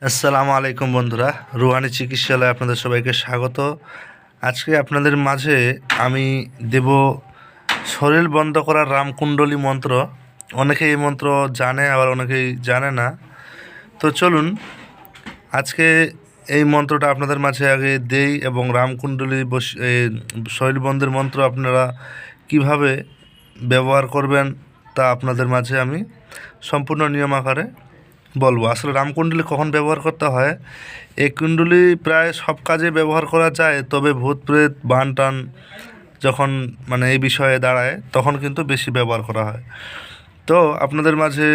আসসালামু আলাইকুম বন্ধুরা, রুহানি চিকিৎসালয়ে আপনাদের সবাইকে স্বাগত। আজকে আপনাদের মাঝে আমি দেব শরীর বন্ধ করার রামকুণ্ডলী মন্ত্র। অনেকে এই মন্ত্র জানে, আবার অনেকেই জানে না। তো চলুন আজকে এই মন্ত্রটা আপনাদের মাঝে আগে দেই এবং রামকুণ্ডলী শরীর বন্ধের মন্ত্র আপনারা কিভাবে ব্যবহার করবেন তা আপনাদের মাঝে আমি সম্পূর্ণ নিয়ম আকারে বলবো। আসলে রামকুণ্ডলী কখন ব্যবহার করতে হয়, এই কুণ্ডলী প্রায় সব কাজে ব্যবহার করা যায়, তবে ভূত প্রেত বান টান যখন এই বিষয়ে দাঁড়ায় তখন কিন্তু বেশি ব্যবহার করা হয়। তো আপনাদের মাঝে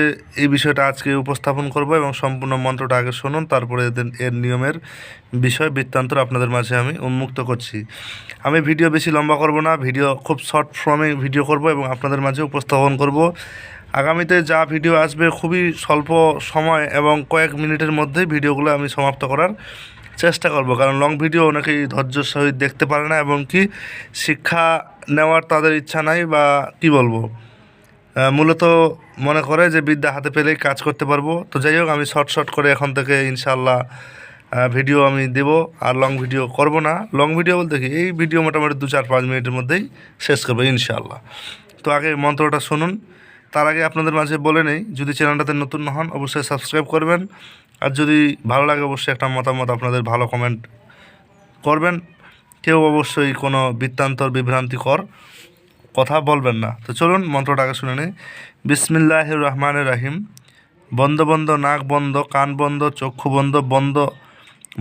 এই বিষয়টা আজকে উপস্থাপন করব এবং সম্পূর্ণ মন্ত্রটা আগে শুনুন, তারপরে এর নিয়মের বিষয় বৃত্তান্ত আপনাদের মাঝে আমি উন্মুক্ত করছি। আমি ভিডিও বেশি লম্বা করব না, ভিডিও খুব শর্ট ফর্মে ভিডিও করব এবং আপনাদের মাঝে উপস্থাপন করব। আগামীতে যা ভিডিও আসবে খুবই স্বল্প সময় এবং কয়েক মিনিটের মধ্যেই ভিডিওগুলো আমি সমাপ্ত করার চেষ্টা করব, কারণ লং ভিডিও অনেকেই ধৈর্যের সহিত দেখতে পারে না এবং কি শিক্ষা নেওয়ার তাদের ইচ্ছা নাই, বা কি বলবো, মূলত মনে করে যে বিদ্যা হাতে পেলেই কাজ করতে পারবো। তো যাই হোক, আমি শর্ট করে এখন থেকে ইনশাআল্লাহ ভিডিও আমি দেব, আর লং ভিডিও করব না। লং ভিডিও বলতে কি, এই ভিডিও মোটামুটি 2-4-5 মিনিটের মধ্যেই শেষ করবো ইনশাআল্লাহ। তো আগে মন্ত্রটা শুনুন। তার আগে আপনাদের মাঝে বলে নেই, যদি চ্যানেলটাতে নতুন হন অবশ্যই সাবস্ক্রাইব করবেন, আর যদি ভালো লাগে অবশ্যই একটা মতামত আপনাদের ভালো কমেন্ট করবেন। কেউ অবশ্যই কোনো বৃত্তান্তর বিভ্রান্তিকর কথা বলবেন না। তো চলুন মন্ত্রটাকে শুনে নিই। বিসমিল্লাহির রহমানির রহিম। বন্ধ বন্ধ, নাক বন্ধ, কান বন্ধ, চক্ষু বন্ধ, বন্ধ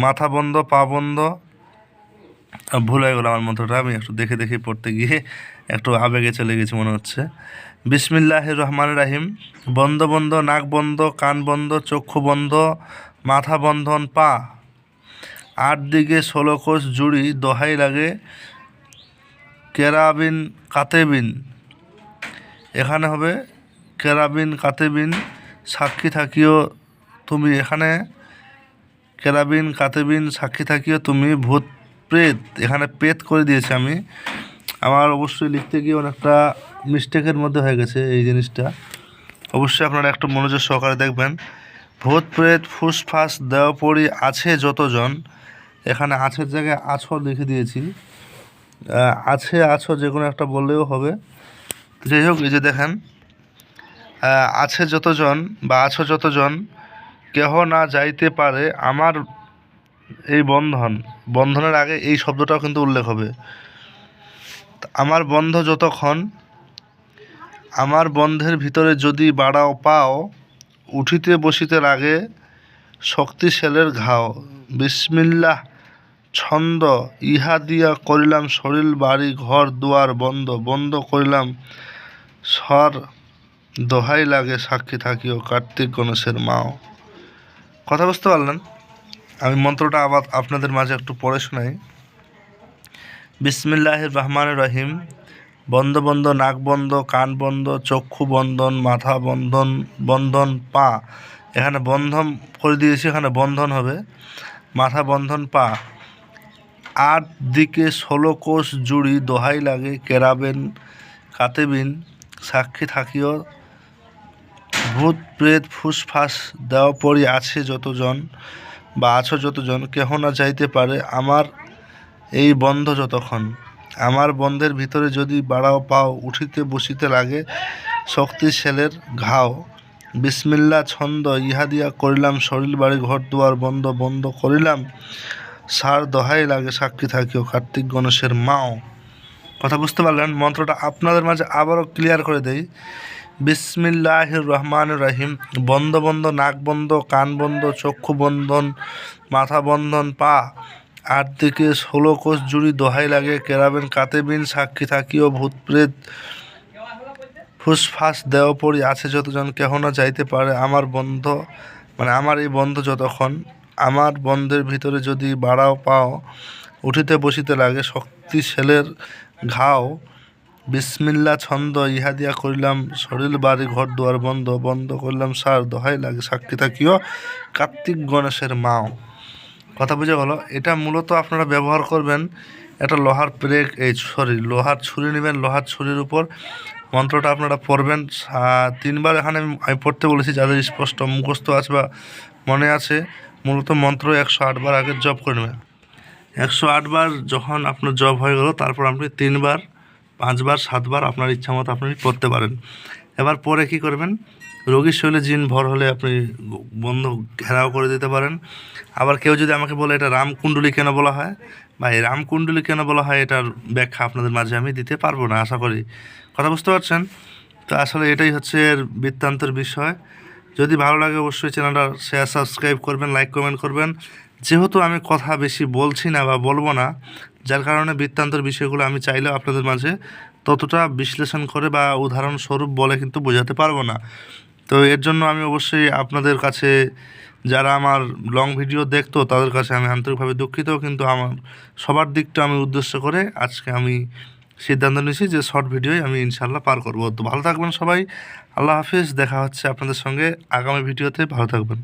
মাথা বন্ধ, পা বন্ধ। ভুল হয়ে গেল আমার মন্ত্রটা, আমি একটু দেখে দেখে পড়তে গিয়ে একটু আবেগে চলে গেছি মনে হচ্ছে। বিসমিল্লাহির রহমানির রহিম। বন্ধ বন্ধ, নাক বন্ধ, কান বন্ধ, চক্ষু বন্ধ, মাথা বন্ধন, পা। 8 দিকে 16 কোষ জুড়ি, দোহাই লাগে কেরাবিন কাতেবিন। এখানে হবে কেরাবিন কাতেবিন, সাক্ষী থাকিও তুমি। এখানে কেরাবিন কাতেবিন, সাক্ষী থাকিও তুমি। ভূত প্রেত, এখানে প্রেত করে দিয়েছি আমি, আমার অবশ্যই লিখতে গিয়ে অনেকটা মিস্টেকের মধ্যে হয়ে গেছে এই জিনিসটা। অবশ্যই আপনারা একটু মনোযোগ সহকারে দেখবেন। ভূত প্রেত ফুসফাস দেওপরি আছে যতজন, এখানে আছের জায়গায় আছো লিখে দিয়েছি। আছে আছো যে কোনো একটা বললেও হবে। যাই হোক, এই যে দেখেন, আছে যতজন বা আছো যতজন, কেহ না যাইতে পারে আমার এই বন্ধন। বন্ধনের আগে এই শব্দটাও কিন্তু উল্লেখ হবে। আমার বন্ধ যতক্ষণ, আমার বন্ধের ভিতরে যদি বাড়াও পাও, উঠিতে বসিতে লাগে শক্তিশালের ঘাও। বিসমিল্লাহ ছন্দ, ইহা দিয়া করিলাম শরীর বাড়ি ঘর দুয়ার বন্ধ। বন্ধ করিলাম স্বর, দোহাই লাগে সাক্ষী থাকিও কার্তিক গণেশের মাও। কথা বুঝতে পারলেন? আমি মন্ত্রটা আবার আপনাদের মাঝে একটু পড়ে শোনাই। বিসমিল্লাহির রহমানির রহিম। বন্ধ বন্ধ, নাক বন্ধ, কান বন্ধ, চক্ষু বন্ধন, মাথা বন্ধন, বন্ধন পা। এখানে বন্ধন করে দিয়েছি, এখানে বন্ধন হবে। মাথা বন্ধন, পা। 8 দিকে 16 কোষ জুড়ি, দোহাই লাগে কেরাবেন কাতেবিন, সাক্ষী থাকিও ভূত প্রেত ফুসফাস দেওপরি আছে যতজন বা আছো যতজন, কেহ না যাইতে পারে আমার এই বন্ধ যতক্ষণ। আমার বন্ধের ভিতরে যদি বাড়াও পাও, উঠিতে বসিতে লাগে শক্তিশালের ঘাও। বিসমিল্লা ছন্দ, ইহা দিয়া করিলাম শরীর বাড়ি ঘর দুয়ার বন্ধ। বন্ধ করিলাম সার, দোহাই লাগে সাক্ষী থাকিও কার্তিক গণেশের মাও। কথা বুঝতে পারলেন? মন্ত্রটা আপনাদের মাঝে আবারও ক্লিয়ার করে দেই। বিসমিল্লাহির রহমানির রহিম। বন্ধ বন্ধ, নাক বন্ধ, কান বন্ধ, চক্ষু বন্ধন, মাথা বন্ধন, পা। 8 দিকে 16 কোষ জুড়ি, দোহাই লাগে কেরাবেন কাতেবিন, সাক্ষী থাকিও ভূত প্রেত ফুসফাস দেওপরি আছে যতজন, কেহ না যাইতে পারে আমার বন্ধ, আমার এই বন্ধ যতক্ষণ। আমার বন্ধের ভিতরে যদি বাড়াও পাও, উঠিতে বসিতে লাগে শক্তিশালের ঘাও। বিসমিল্লা ছন্দ, ইহা দিয়া করিলাম শরীর বাড়ি ঘর দুয়ার বন্ধ। বন্ধ করিলাম সার, দোহাই লাগে সাক্ষী থাকিও কার্তিক গণেশের মাও। কথা বুঝে গেল? এটা মূলত আপনারা ব্যবহার করবেন একটা লোহার লোহার ছুরি নেবেন, লোহার ছুরির উপর মন্ত্রটা আপনারা পড়বেন 3 বার। এখানে আমি পড়তে বলেছি, যাদের স্পষ্ট মুখস্থ আছে বা মনে আছে মূলত মন্ত্র 108 বার আগে জপ করে নেবেন। 108 বার যখন আপনার জপ হয়ে গেল, তারপর আপনি 3 বার, 5 বার, 7 বার আপনার ইচ্ছা মতো আপনি পড়তে পারেন। এবার পরে কী করবেন, রোগীর শরীরে জিন ভর হলে আপনি বন্ধ ঘেরাও করে দিতে পারেন। আবার কেউ যদি আমাকে বলে এটা রামকুণ্ডলী কেন বলা হয়, বা এই রামকুণ্ডলী কেন বলা হয়, এটার ব্যাখ্যা আপনাদের মাঝে আমি দিতে পারবো না, আশা করি কথা বুঝতে পারছেন। তো আসলে এটাই হচ্ছে এর বৃত্তান্তের বিষয়। যদি ভালো লাগে অবশ্যই চ্যানেলটা শেয়ার, সাবস্ক্রাইব করবেন, লাইক, কমেন্ট করবেন। যেহেতু আমি কথা বেশি বলছি না বা বলবো না, যার কারণে বৃত্তান্তের বিষয়গুলো আমি চাইলেও আপনাদের মাঝে ততটা বিশ্লেষণ করে বা উদাহরণস্বরূপ বলে কিন্তু বোঝাতে পারবো না। তো এর জন্য আমি অবশ্যই আপনাদের কাছে, যারা আমার লং ভিডিও দেখতো তাদের কাছে আমি আন্তরিকভাবে দুঃখিত, কিন্তু আমার সবার দিকটা আমি উদ্দেশ্য করে আজকে আমি সিদ্ধান্ত নিয়েছি যে শর্ট ভিডিওই আমি ইনশাল্লাহ পার করবো। তো ভালো থাকবেন সবাই, আল্লাহ হাফিজ, দেখা হচ্ছে আপনাদের সঙ্গে আগামী ভিডিওতে, ভালো থাকবেন।